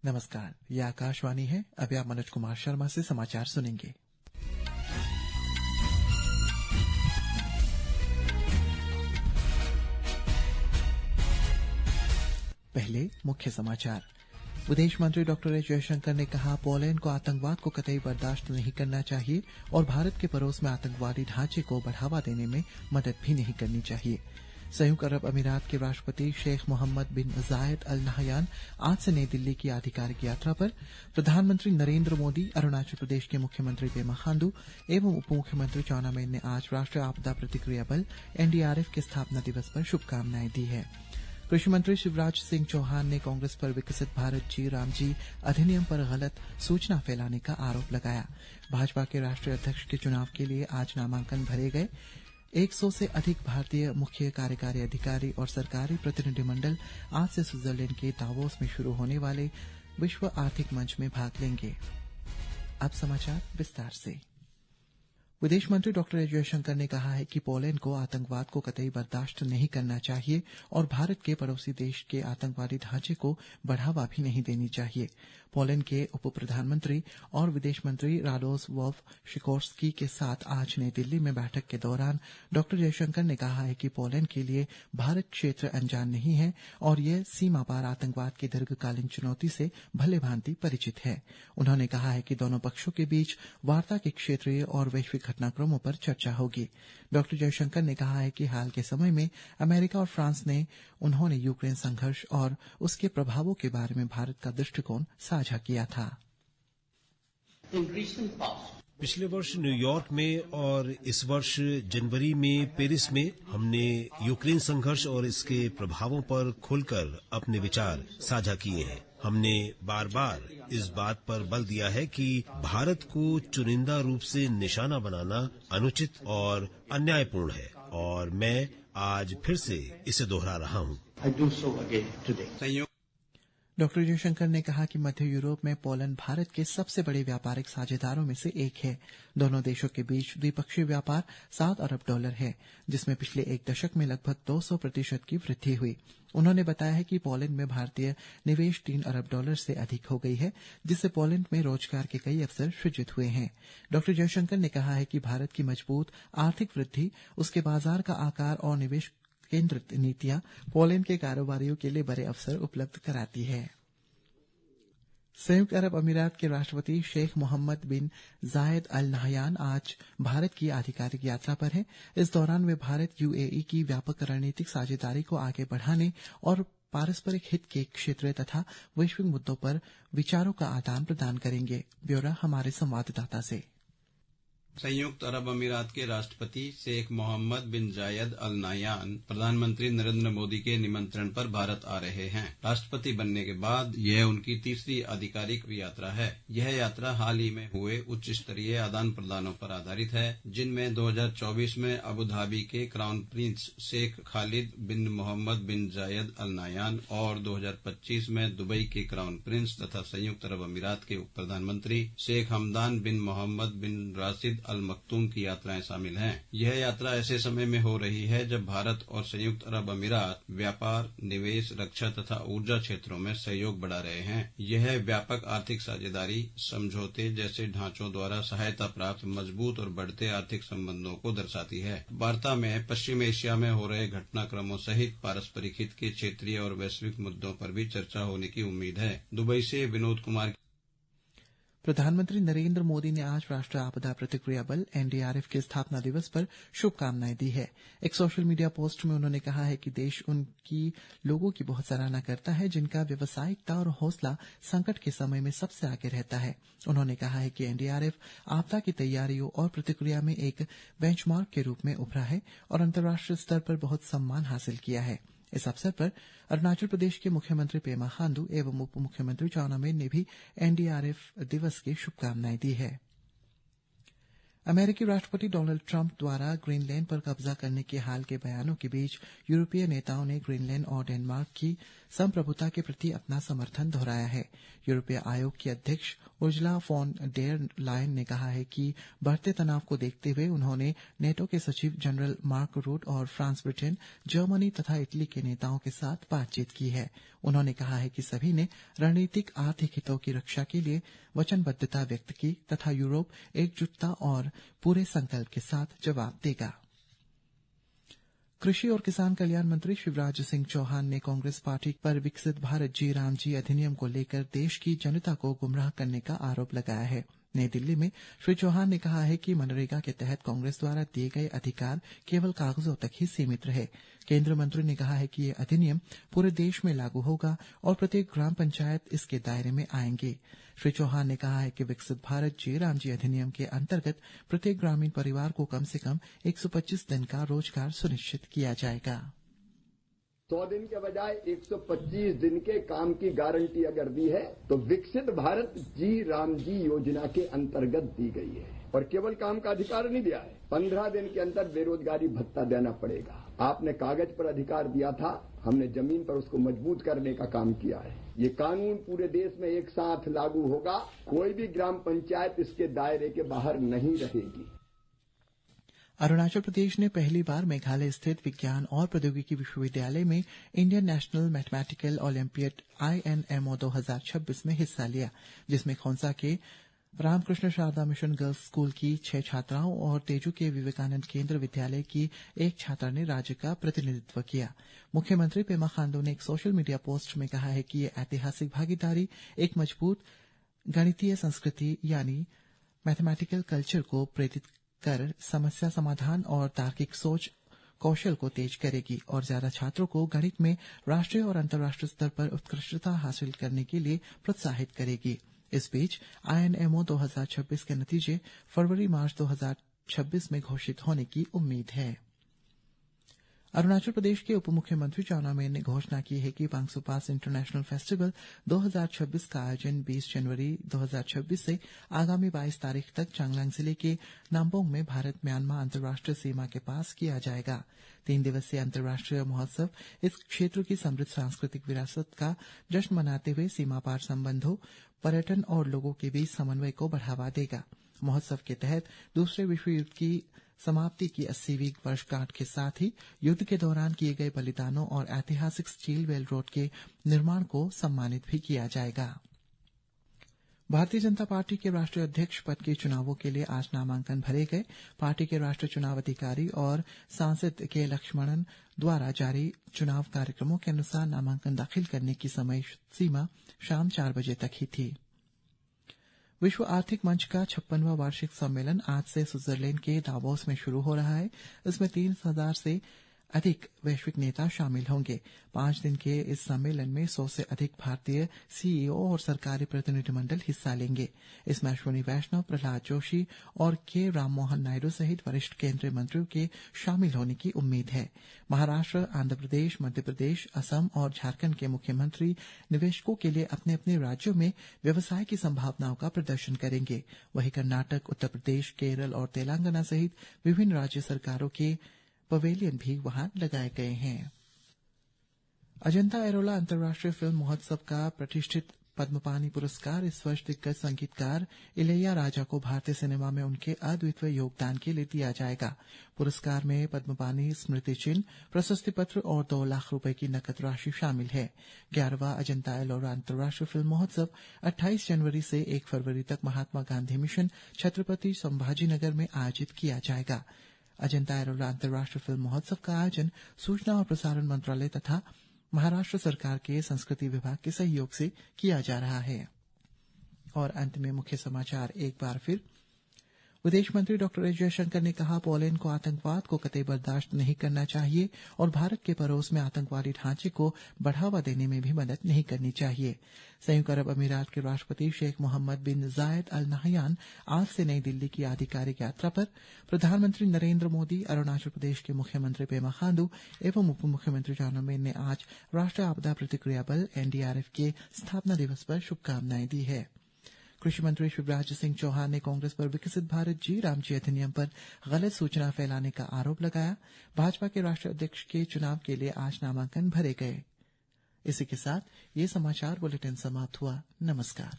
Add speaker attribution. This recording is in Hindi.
Speaker 1: नमस्कार, ये आकाशवाणी है। अभी आप मनोज कुमार शर्मा से समाचार सुनेंगे। पहले मुख्य समाचार। विदेश मंत्री डॉक्टर एस जयशंकर ने कहा, पोलैंड को आतंकवाद को कतई बर्दाश्त नहीं करना चाहिए और भारत के पड़ोस में आतंकवादी ढांचे को बढ़ावा देने में मदद भी नहीं करनी चाहिए। संयुक्त अरब अमीरात के राष्ट्रपति शेख मोहम्मद बिन जायद अल नहयान आज से नई दिल्ली की आधिकारिक यात्रा पर। प्रधानमंत्री नरेंद्र मोदी, अरुणाचल प्रदेश के मुख्यमंत्री पेमा खांडू एवं उप मुख्यमंत्री चाउना मेन ने आज राष्ट्रीय आपदा प्रतिक्रिया बल एनडीआरएफ के स्थापना दिवस पर शुभकामनाएं दी है। कृषि मंत्री शिवराज सिंह चौहान ने कांग्रेस पर विकसित भारत जी रामजी अधिनियम पर गलत सूचना फैलाने का आरोप लगाया। भाजपा के राष्ट्रीय अध्यक्ष के चुनाव के लिए आज नामांकन भरे गए। 100 से अधिक भारतीय मुख्य कार्यकारी अधिकारी और सरकारी प्रतिनिधिमंडल आज से स्विट्जरलैंड के दावोस में शुरू होने वाले विश्व आर्थिक मंच में भाग लेंगे। अब समाचार विस्तार से। विदेश मंत्री डॉक्टर एस जयशंकर ने कहा है कि पोलैंड को आतंकवाद को कतई बर्दाश्त नहीं करना चाहिए और भारत के पड़ोसी देश के आतंकवादी ढांचे को बढ़ावा भी नहीं देनी चाहिए। पोलैंड के उप प्रधानमंत्री और विदेश मंत्री राडोस्लाव सिकोर्स्की के साथ आज नई दिल्ली में बैठक के दौरान डॉक्टर जयशंकर ने कहा है कि पोलैंड के लिए भारत क्षेत्र अनजान नहीं है और यह सीमा पार आतंकवाद की दीर्घकालीन चुनौती से भली भांति परिचित है। उन्होंने कहा है कि दोनों पक्षों के बीच वार्ता के क्षेत्रीय और वैश्विक घटनाक्रमों पर चर्चा होगी। डॉक्टर जयशंकर ने कहा है कि हाल के समय में अमेरिका और फ्रांस ने उन्होंने यूक्रेन संघर्ष और उसके प्रभावों के बारे में भारत का दृष्टिकोण साझा किया था।
Speaker 2: पिछले वर्ष न्यूयॉर्क में और इस वर्ष जनवरी में पेरिस में हमने यूक्रेन संघर्ष और इसके प्रभावों पर खुलकर अपने विचार साझा किए हैं। हमने बार बार इस बात पर बल दिया है कि भारत को चुनिंदा रूप से निशाना बनाना अनुचित और अन्यायपूर्ण है और मैं आज फिर से इसे दोहरा रहा हूँ।
Speaker 1: डॉक्टर जयशंकर ने कहा कि मध्य यूरोप में पोलैंड भारत के सबसे बड़े व्यापारिक साझेदारों में से एक है। दोनों देशों के बीच द्विपक्षीय व्यापार $7 अरब है, जिसमें पिछले एक दशक में लगभग 200% की वृद्धि हुई। उन्होंने बताया है कि पोलैंड में भारतीय निवेश $3 अरब से अधिक हो गई है, जिससे पोलैंड में रोजगार के कई अवसर सृजित हुए हैं। डॉक्टर जयशंकर ने कहा है कि भारत की मजबूत आर्थिक वृद्धि, उसके बाजार का आकार और निवेश केंद्रित नीतियां पोलैंड के कारोबारियों के लिए बड़े अवसर उपलब्ध कराती है। संयुक्त अरब अमीरात के राष्ट्रपति शेख मोहम्मद बिन जायद अल नहयान आज भारत की आधिकारिक यात्रा पर हैं। इस दौरान वे भारत यूएई की व्यापक रणनीतिक साझेदारी को आगे बढ़ाने और पारस्परिक हित के क्षेत्रीय तथा वैश्विक मुद्दों पर विचारों का आदान प्रदान करेंगे। ब्यौरा हमारे संवाददाता से।
Speaker 3: संयुक्त अरब अमीरात के राष्ट्रपति शेख मोहम्मद बिन जायद अल नहयान प्रधानमंत्री नरेंद्र मोदी के निमंत्रण पर भारत आ रहे हैं। राष्ट्रपति बनने के बाद यह उनकी तीसरी आधिकारिक यात्रा है। यह यात्रा हाल ही में हुए उच्च स्तरीय आदान प्रदानों पर आधारित है, जिनमें 2024 में अबू धाबी के क्राउन प्रिंस शेख खालिद बिन मोहम्मद बिन जायद अल नहयान और 2025 में दुबई के क्राउन प्रिंस तथा संयुक्त अरब अमीरात के उप प्रधानमंत्री शेख हमदान बिन मोहम्मद बिन राशिद अल मखतूम की यात्राएं शामिल हैं। यह यात्रा ऐसे समय में हो रही है जब भारत और संयुक्त अरब अमीरात व्यापार, निवेश, रक्षा तथा ऊर्जा क्षेत्रों में सहयोग बढ़ा रहे हैं। यह व्यापक आर्थिक साझेदारी समझौते जैसे ढांचों द्वारा सहायता प्राप्त मजबूत और बढ़ते आर्थिक संबंधों को दर्शाती है। वार्ता में पश्चिम एशिया में हो रहे घटनाक्रमों सहित पारस्परिक हित के क्षेत्रीय और वैश्विक मुद्दों पर भी चर्चा होने की उम्मीद है। दुबई से विनोद कुमार।
Speaker 1: प्रधानमंत्री नरेंद्र मोदी ने आज राष्ट्रीय आपदा प्रतिक्रिया बल एनडीआरएफ के स्थापना दिवस पर शुभकामनाएं दी है। एक सोशल मीडिया पोस्ट में उन्होंने कहा है कि देश उनकी लोगों की बहुत सराहना करता है, जिनका व्यावसायिकता और हौसला संकट के समय में सबसे आगे रहता है। उन्होंने कहा है कि एनडीआरएफ आपदा की तैयारियों और प्रतिक्रिया में एक बेंचमार्क के रूप में उभरा है और अंतर्राष्ट्रीय स्तर पर बहुत सम्मान हासिल किया है। इस अवसर पर अरुणाचल प्रदेश के मुख्यमंत्री पेमा खांडू एवं उप मुख्यमंत्री चाउना मेन ने भी एनडीआरएफ दिवस की शुभकामनाएं दी है। अमेरिकी राष्ट्रपति डोनाल्ड ट्रंप द्वारा ग्रीनलैंड पर कब्जा करने के हाल के बयानों के बीच यूरोपीय नेताओं ने ग्रीनलैंड और डेनमार्क की संप्रभुता के प्रति अपना समर्थन दोहराया है। यूरोपीय आयोग की अध्यक्ष उर्जुला फॉन डेर लायन ने कहा है कि बढ़ते तनाव को देखते हुए उन्होंने नेटो के सचिव जनरल मार्क रूट और फ्रांस, ब्रिटेन, जर्मनी तथा इटली के नेताओं के साथ बातचीत की है। उन्होंने कहा है कि सभी ने रणनीतिक आर्थिक हितों की रक्षा के लिए वचनबद्धता व्यक्त की तथा यूरोप एकजुटता और पूरे संकल्प के साथ जवाब देगा। कृषि और किसान कल्याण मंत्री शिवराज सिंह चौहान ने कांग्रेस पार्टी पर विकसित भारत जी राम जी अधिनियम को लेकर देश की जनता को गुमराह करने का आरोप लगाया है। नई दिल्ली में श्री चौहान ने कहा है कि मनरेगा के तहत कांग्रेस द्वारा दिए गए अधिकार केवल कागजों तक ही सीमित रहे। केंद्रीय मंत्री ने कहा है कि यह अधिनियम पूरे देश में लागू होगा और प्रत्येक ग्राम पंचायत इसके दायरे में आएंगे। श्री चौहान ने कहा है कि विकसित भारत जी राम जी अधिनियम के अंतर्गत प्रत्येक ग्रामीण परिवार को कम से कम 125 दिन का रोजगार सुनिश्चित किया जाएगा।
Speaker 4: 100 दिन के बजाय 125 दिन के काम की गारंटी अगर दी है तो विकसित भारत जी राम जी योजना के अंतर्गत दी गई है। और केवल काम का अधिकार नहीं दिया है, 15 दिन के अंदर बेरोजगारी भत्ता देना पड़ेगा। आपने कागज पर अधिकार दिया था, हमने जमीन पर उसको मजबूत करने का काम किया है। ये कानून पूरे देश में एक साथ लागू होगा, कोई भी ग्राम पंचायत इसके दायरे के बाहर नहीं रहेगी।
Speaker 1: अरुणाचल प्रदेश ने पहली बार मेघालय स्थित विज्ञान और प्रौद्योगिकी विश्वविद्यालय में Indian National Mathematical Olympiad INMO 2026 में हिस्सा लिया, जिसमें खोंसा के Ramakrishna Sarada mission girls school की 6 छात्राओं और तेजू के विवेकानंद केंद्र विद्यालय की एक छात्रा ने राज्य का प्रतिनिधित्व किया। मुख्यमंत्री पेमा खांडू ने एक सोशल मीडिया पोस्ट में कहा है कि ये ऐतिहासिक भागीदारी एक मजबूत गणितीय संस्कृति यानी मैथमेटिकल कल्चर को प्रेरित कर समस्या समाधान और तार्किक सोच कौशल को तेज करेगी और ज्यादा छात्रों को गणित में राष्ट्रीय और अंतर्राष्ट्रीय स्तर पर उत्कृष्टता हासिल करने के लिए प्रोत्साहित करेगी। इस बीच INMO 2026 के नतीजे फरवरी-मार्च 2026 में घोषित होने की उम्मीद है। अरुणाचल प्रदेश के उप मुख्यमंत्री चाउना मेन ने घोषणा की है कि पांगसुपास इंटरनेशनल फेस्टिवल 2026 का आयोजन 20 जनवरी 2026 से आगामी 22 तारीख तक चांगलांग जिले के नाम्बोंग में भारत म्यांमार अंतर्राष्ट्रीय सीमा के पास किया जाएगा। 3 दिवसीय अंतर्राष्ट्रीय महोत्सव इस क्षेत्र की समृद्ध सांस्कृतिक विरासत का जश्न मनाते हुए सीमा पार संबंधों, पर्यटन और लोगों के बीच समन्वय को बढ़ावा देगा। महोत्सव के तहत दूसरे विश्व युद्ध की समाप्ति की 80वीं वर्षगांठ के साथ ही युद्ध के दौरान किए गए बलिदानों और ऐतिहासिक स्टील वेल रोड के निर्माण को सम्मानित भी किया जाएगा। भारतीय जनता पार्टी के राष्ट्रीय अध्यक्ष पद के चुनावों के लिए आज नामांकन भरे गए। पार्टी के राष्ट्रीय चुनाव अधिकारी और सांसद के लक्ष्मणन द्वारा जारी चुनाव कार्यक्रमों के अनुसार नामांकन दाखिल करने की समय सीमा शाम 4 बजे तक ही थी। विश्व आर्थिक मंच का 56वां वार्षिक सम्मेलन आज से स्विट्जरलैंड के दावोस में शुरू हो रहा है। इसमें 3000 से अधिक वैश्विक नेता शामिल होंगे। 5 दिन के इस सम्मेलन में 100 से अधिक भारतीय CEO और सरकारी प्रतिनिधिमंडल हिस्सा लेंगे। इसमें अश्विनी वैष्णव, प्रहलाद जोशी और के राममोहन नायडू सहित वरिष्ठ केंद्रीय मंत्रियों के शामिल होने की उम्मीद है। महाराष्ट्र, आंध्र प्रदेश, मध्य प्रदेश, असम और झारखंड के मुख्यमंत्री निवेशकों के लिए अपने अपने राज्यों में व्यवसाय की संभावनाओं का प्रदर्शन करेंगे। वहीं कर्नाटक, उत्तर प्रदेश, केरल और तेलंगाना सहित विभिन्न राज्य सरकारों के पवेलियन भी वहां लगाए गए हैं। अजंता एरोला अंतर्राष्ट्रीय फिल्म महोत्सव का प्रतिष्ठित पद्मपानी पुरस्कार इस वर्ष दिग्गज संगीतकार इलैया राजा को भारतीय सिनेमा में उनके अद्वितीय योगदान के लिए दिया जाएगा। पुरस्कार में पद्मपानी स्मृति चिन्ह, प्रशस्ति पत्र और 2 लाख रुपए की नकद राशि शामिल है। 11वां अजंता एलोरा अंतर्राष्ट्रीय फिल्म महोत्सव 28 जनवरी से 1 फरवरी तक महात्मा गांधी मिशन, छत्रपति संभाजीनगर में आयोजित किया जाएगा। अजंता एलोरा अंतर्राष्ट्रीय फिल्म महोत्सव का आयोजन सूचना और प्रसारण मंत्रालय तथा महाराष्ट्र सरकार के संस्कृति विभाग के सहयोग से किया जा रहा है। और अंत में मुख्य समाचार एक बार फिर। विदेश मंत्री डॉक्टर एस जयशंकर ने कहा, पोलैंड को आतंकवाद को कतई बर्दाश्त नहीं करना चाहिए और भारत के पड़ोस में आतंकवादी ढांचे को बढ़ावा देने में भी मदद नहीं करनी चाहिए। संयुक्त अरब अमीरात के राष्ट्रपति शेख मोहम्मद बिन जायद अल नाहयान आज से नई दिल्ली की आधिकारिक यात्रा पर। प्रधानमंत्री नरेंद्र मोदी, अरुणाचल प्रदेश के मुख्यमंत्री पेमा खांडू एवं उप मुख्यमंत्री चाउना मेन ने आज राष्ट्रीय आपदा प्रतिक्रिया बल NDRF के स्थापना दिवस पर शुभकामनाएं दी है। कृषि मंत्री शिवराज सिंह चौहान ने कांग्रेस पर विकसित भारत जी राम जी अधिनियम पर गलत सूचना फैलाने का आरोप लगाया। भाजपा के राष्ट्रीय अध्यक्ष के चुनाव के लिए आज नामांकन भरे गए। इसी के साथ ये समाचार बुलेटिन समाप्त हुआ। नमस्कार।